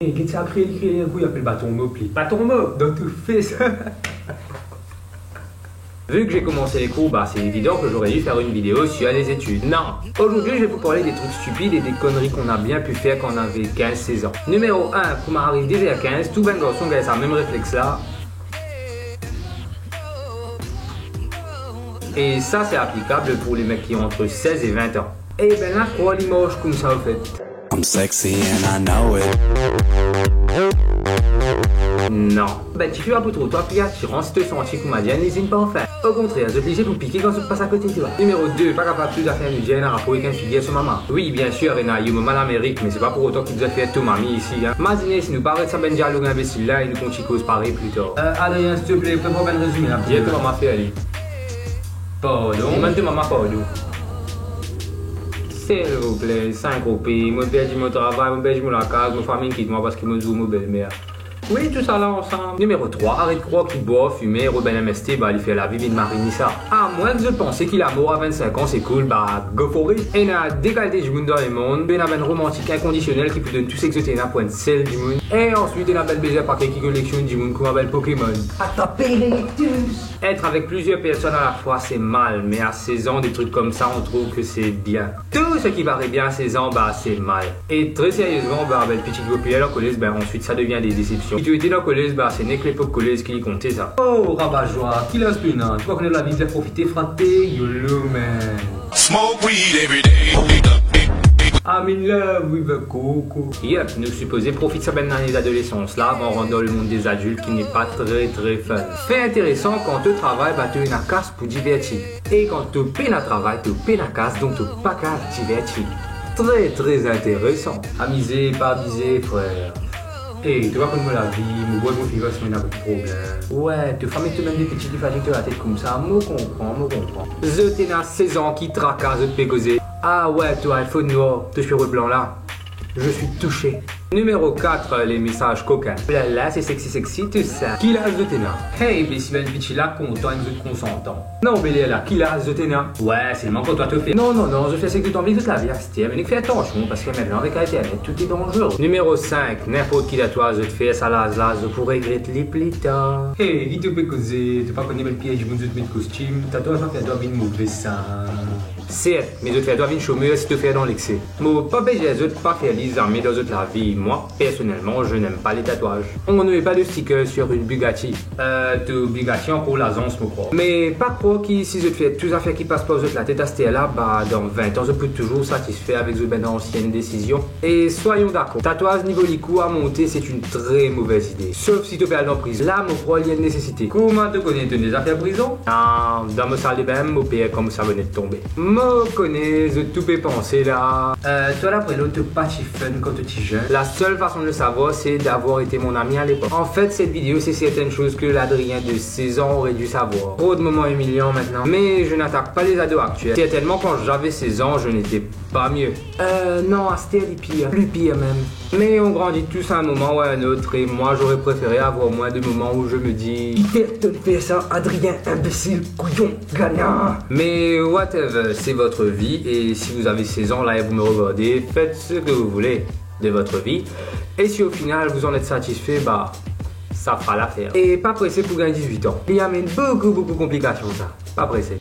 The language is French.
Et qu'est-ce que ça a créé un coup, il appelle bâton mot, pli. Bâton mot, donc tu fais ça. Vu que j'ai commencé les cours, bah c'est évident que j'aurais dû faire une vidéo sur les études. Non, aujourd'hui je vais vous parler des trucs stupides et des conneries qu'on a bien pu faire quand on avait 15-16 ans. Numéro 1, pour m'arriver déjà à 15, tout ben garçon qui a ce même réflexe là. Et ça c'est applicable pour les mecs qui ont entre 16 et 20 ans. Et ben là, quoi l'image comme ça au fait? I'm sexy and I know it. Non. Ben tu fais un peu trop toi, puis attirant si tu sens qu'on m'a dit, n'hésite pas à en faire. Au contraire, je obligé pour piquer quand je passe à côté de toi. Numéro 2, pas capable tout à faire une gêne à rapport avec un figuier sur maman. Oui, bien sûr, Rena, il mal Amérique, mais c'est pas pour autant qu'il vous a fait tout mamie ici. Hein. Mazine, si nous paraît de ça ben dialogue imbécile là, et nous qu'on chicose pareil plus tard. Adrien, s'il te plaît, fais-moi ben résumé là. Bien que maman fait aller. Pardon. Et même de maman, pardon. S'il vous plaît, 5 roupies, moi perdu mon travail, moi perdu la case, ma famille quitte moi parce qu'il me joue ma belle-mère. Oui, tout ça là ensemble. Numéro 3, arrête de croire qu'il boit, fumer, Robin MST, bah il fait la vie d'une Marinissa. À moins que je pensais qu'il a mort à 25 ans, c'est cool, bah go for it. Et n'a décalité du monde dans le monde, il y a un romantique inconditionnel qui peut donner tout ce que c'était un point de sel du monde. Et ensuite, il y a un bel baiser paquet qui collectionne du monde comme un bel Pokémon. Attraper les lectus. Être avec plusieurs personnes à la fois, c'est mal, mais à 16 ans, des trucs comme ça, on trouve que c'est bien. Tout ce qui paraît bien à 16 ans, bah c'est mal. Et très sérieusement, bah belle petite copine à la collège, bah ensuite ça devient des déceptions. Si tu étais dans la collège, bah c'est n'est que l'époque collège qui y comptait ça. Oh, rabat-joie, qui l'a spin, hein? Tu vois qu'on est de la vie, de profiter, frater, YOLO man. Smoke weed every day. I'm in love with a coco. Yep, nous supposons profiter de sa belle année d'adolescence là, en rendant le monde des adultes qui n'est pas très fun. Fait intéressant, quand tu travailles, bah tu as une casse pour divertir. Et quand tu peines à travail, tu peines à casse, donc tu pas qu'à divertir. Très intéressant. Amusé, pas amusé, frère. Et tu vois comme la vie, mon bois, mon fils va se mettre avec problème. Ouais, tu fais te mettre des petits défagés de la tête comme ça, moi comprends. Je t'ai 16 ans qui tracasse, je te fais causer. Ah ouais, toi, iPhone noir, te cheveux blancs là. Je suis touché. Numéro 4, les messages coquins. Là, c'est sexy, tout ça. Qui l'a de téna? Hey, mais si ben bitch là, content, vous êtes consentant. Non, mais là, qui l'a de téna? Ouais, c'est le manque que toi te fais. Non, je fais ce que tu as envie de la vie, mais fais attention, parce que maintenant, avec Internet, tout est dangereux. Numéro 5, n'importe qui toi, je te fais ça là, je pourrais regretter les plus tard. Hey, vite, tu peux causer, tu pas connaître le piège, je te mets de costume, t'as toi, ça fait doit une mauvaise ça. Certes, mais je te fais doit une chômeur si tu fais dans l'excès. Moi, pas baiser, je pas faire les armées dans la vie. Moi, personnellement, je n'aime pas les tatouages. On ne met pas de sticker sur une Bugatti. De Bugatti en l'azance, je crois. Mais pas croire que si je te fais toutes les affaires qui passent pas la tête à ce là, bah, dans 20 ans, je peux toujours satisfaire avec une ancienne décision. Et soyons d'accord, tatouage niveau licou à monter, c'est une très mauvaise idée. Sauf si tu fais aller en prison. Là, mon croix, il y a une nécessité. Comment te connais des affaires prison? Non, dans mon salle de bain, mon père, comme ça venait de tomber. Moi, connais, je tout peux penser là. Toi, là, après l'autre, pas si fun quand tu es jeune. La seule façon de le savoir, c'est d'avoir été mon ami à l'époque. En fait, cette vidéo, c'est certaines choses que l'Adrien de 16 ans aurait dû savoir. Trop de moments humiliants maintenant. Mais je n'attaque pas les ados actuels. Certainement, quand j'avais 16 ans, je n'étais pas mieux. Non, c'était pire. Plus pire même. Mais on grandit tous à un moment ou à un autre. Et moi, j'aurais préféré avoir moins de moments où je me dis... Il te fait ça, Adrien, imbécile, couillon, gagnant. Mais whatever, c'est votre vie. Et si vous avez 16 ans, là, et vous me regardez, faites ce que vous voulez de votre vie. Et si au final vous en êtes satisfait, bah ça fera l'affaire. Et pas pressé pour gagner 18 ans. Il y a beaucoup de complications ça. Pas pressé.